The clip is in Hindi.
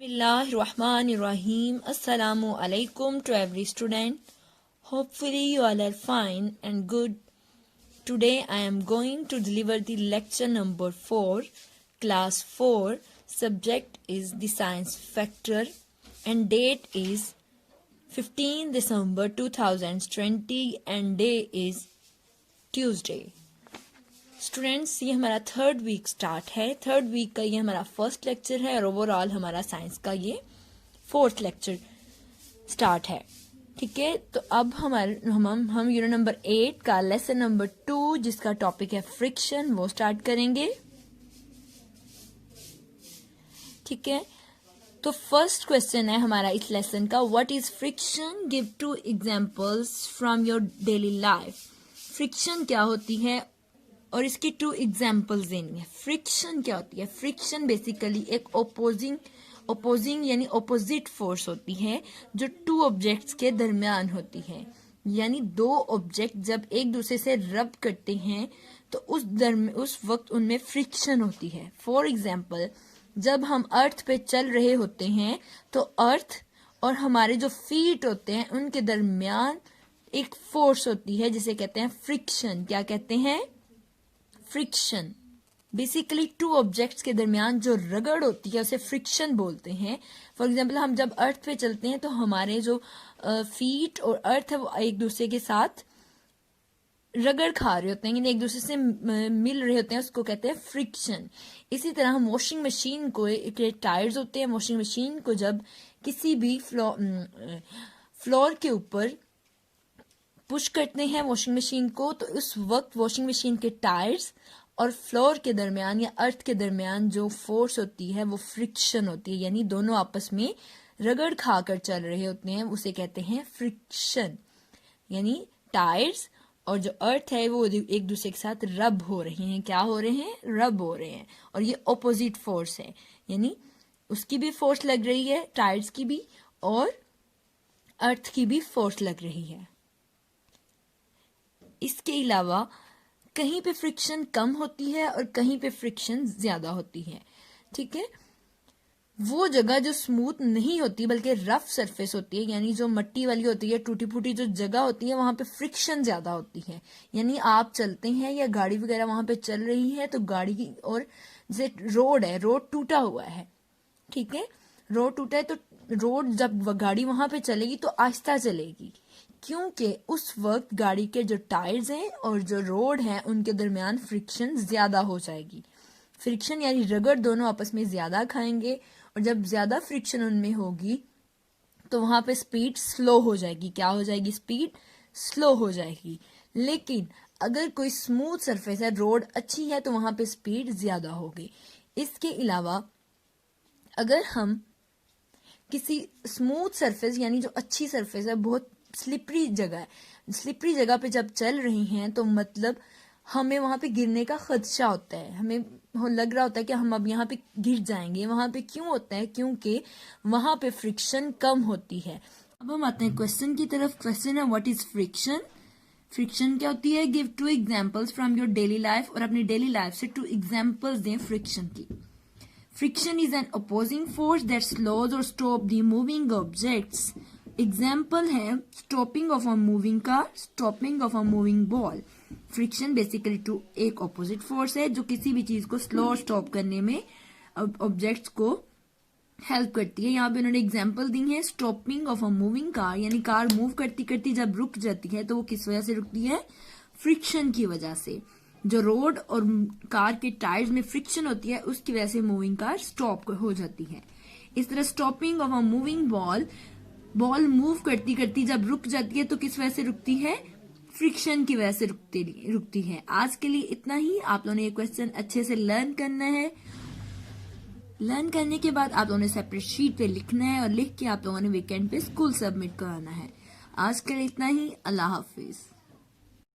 Bismillahirrahmanirrahim. Assalamu alaikum to every student. Hopefully you all are fine and good. Today I am going to deliver the lecture number 4, class 4. Subject is the science factor and date is 15 December 2020 and day is Tuesday. Students, ये हमारा थर्ड वीक स्टार्ट है. थर्ड वीक का ये हमारा फर्स्ट लेक्चर है और ओवरऑल हमारा साइंस का ये फोर्थ लेक्चर स्टार्ट है. ठीक है, तो अब हम यूनिट नंबर 8 का लेसन नंबर 2 जिसका टॉपिक है फ्रिक्शन वो स्टार्ट करेंगे. ठीक है, तो फर्स्ट क्वेश्चन है हमारा इस लेसन का, what is friction? Give 2 examples from your daily life. Friction क्या होती है और इसकी 2 एग्जाम्पल्स देनी है. फ्रिक्शन क्या होती है? फ्रिक्शन बेसिकली एक ओपोजिंग यानी ओपोजिट फोर्स होती है जो 2 ऑब्जेक्ट्स के दरमियान होती है. यानी 2 ऑब्जेक्ट जब एक दूसरे से रब करते हैं तो उस वक्त उनमें फ्रिक्शन होती है. फॉर एग्जाम्पल, जब हम अर्थ पे चल रहे होते हैं तो अर्थ और हमारे जो फीट होते हैं उनके दरमियान एक फोर्स होती है जिसे कहते हैं फ्रिक्शन. क्या कहते हैं? फ्रिक्शन. बेसिकली 2 ऑब्जेक्ट्स के दरमियान जो रगड़ होती है उसे फ्रिक्शन बोलते हैं. फॉर एग्जांपल, हम जब अर्थ पे चलते हैं तो हमारे जो फीट और अर्थ है वो एक दूसरे के साथ रगड़ खा रहे होते हैं, यानी एक दूसरे से मिल रहे होते हैं, उसको कहते हैं फ्रिक्शन. इसी तरह हम वॉशिंग मशीन को, टायर्स होते हैं, वॉशिंग मशीन को जब किसी भी फ्लोर के ऊपर पुश करते हैं वॉशिंग मशीन को तो उस वक्त वॉशिंग मशीन के टायर्स और फ्लोर के दरमियान या अर्थ के दरमियान जो फोर्स होती है वो फ्रिक्शन होती है. यानी दोनों आपस में रगड़ खाकर चल रहे होते हैं, उसे कहते हैं फ्रिक्शन. यानी टायर्स और जो अर्थ है वो एक दूसरे के साथ रब हो रहे हैं. क्या हो रहे हैं? रब हो रहे हैं. और ये ऑपोजिट फोर्स है, यानी उसकी भी फोर्स लग रही है, टायर्स की भी, और अर्थ की भी फोर्स लग रही है. इसके अलावा कहीं पे फ्रिक्शन कम होती है और कहीं पे फ्रिक्शन ज्यादा होती है. ठीक है, वो जगह जो स्मूथ नहीं होती बल्कि रफ सरफेस होती है, यानी जो मट्टी वाली होती है, टूटी फूटी जो जगह होती है, वहां पे फ्रिक्शन ज्यादा होती है. यानी आप चलते हैं या गाड़ी वगैरह वहां पे चल रही है तो गाड़ी की, और जैसे रोड है, रोड टूटा हुआ है. ठीक है, रोड टूटा है तो रोड जब गाड़ी वहां पे चलेगी तो आहिस्ता चलेगी, क्योंकि उस वक्त गाड़ी के जो टायर्स हैं और जो रोड है उनके दरमियान फ्रिक्शन ज्यादा हो जाएगी. फ्रिक्शन यानी रगड़ दोनों आपस में ज्यादा खाएंगे और जब ज्यादा फ्रिक्शन उनमें होगी तो वहां पे स्पीड स्लो हो जाएगी. क्या हो जाएगी? स्पीड स्लो हो जाएगी. लेकिन अगर कोई स्मूथ सरफेस है, रोड अच्छी है, तो वहां पे स्पीड ज्यादा होगी. इसके अलावा अगर हम किसी स्मूथ सरफेस यानी जो अच्छी सरफेस है, बहुत स्लिपरी जगह है, स्लिपरी जगह पे जब चल रही हैं तो मतलब हमें वहां पे गिरने का खदशा होता है, हमें लग रहा होता है कि हम अब यहाँ पे गिर जाएंगे. वहां पे क्यों होता है? क्योंकि वहां पे फ्रिक्शन कम होती है. अब हम आते हैं क्वेश्चन की तरफ. क्वेश्चन है, व्हाट इज फ्रिक्शन? फ्रिक्शन क्या होती है? Give 2 examples from your daily life. और अपनी डेली लाइफ से 2 एग्जाम्पल्स दें फ्रिक्शन की. Friction is an opposing force that slows or stops the moving objects. Example है stopping of a moving car, stopping of a moving ball. Friction basically to एक opposite force है जो किसी भी चीज को slow और stop करने में objects को हेल्प करती है. यहाँ पे उन्होंने एग्जाम्पल दी है stopping of a moving car, यानी कार मूव करती करती जब रुक जाती है तो वो किस वजह से रुकती है? फ्रिक्शन की वजह से. जो रोड और कार के टायर्स में फ्रिक्शन होती है उसकी वजह से मूविंग कार स्टॉप हो जाती है. इस तरह stopping of a moving ball, ball move करती करती जब रुक जाती है तो किस वजह से रुकती है? फ्रिक्शन की वजह से रुकती है. आज के लिए इतना ही. आप लोगों ने ये क्वेश्चन अच्छे से लर्न करना है. लर्न करने के बाद आप लोगों ने सेपरेट शीट पे लिखना है और लिख के आप लोगों ने वीकेंड पे स्कूल सबमिट कराना है. आज के लिए इतना ही. अल्लाह हाफिज.